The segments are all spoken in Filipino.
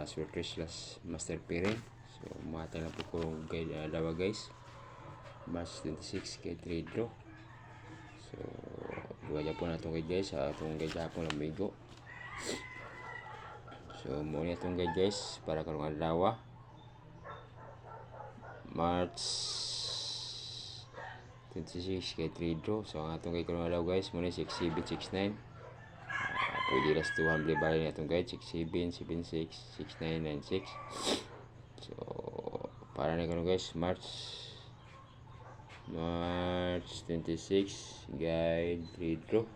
Swerte slash Master Pirin. So mata lang po ko guide dawa guys. March 26 kay trade draw. So duwa po na itong guide guys. Itong guide hapon lang bigo. So muna itong guide guys para karong adlaw March 26 kay trade draw. So ang atong guide karong adlaw guys muna 6769. Pwede ras 200 bali na itong guide 6776 6996. So para na karong guys March 26 guide trade draw.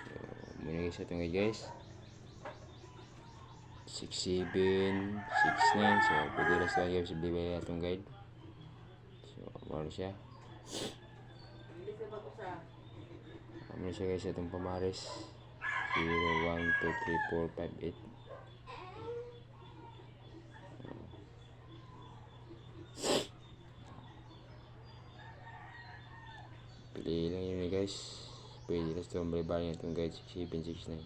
So muna guys itong guide guys 6769. So pwede ras 200 guys bali na itong guide. So muna siya. Ano siya guys itong pamaris 0, 1, 2, 3, 4, 5, 8. Pili lang yun guys. Pwede ras itong bali itong guide 6769.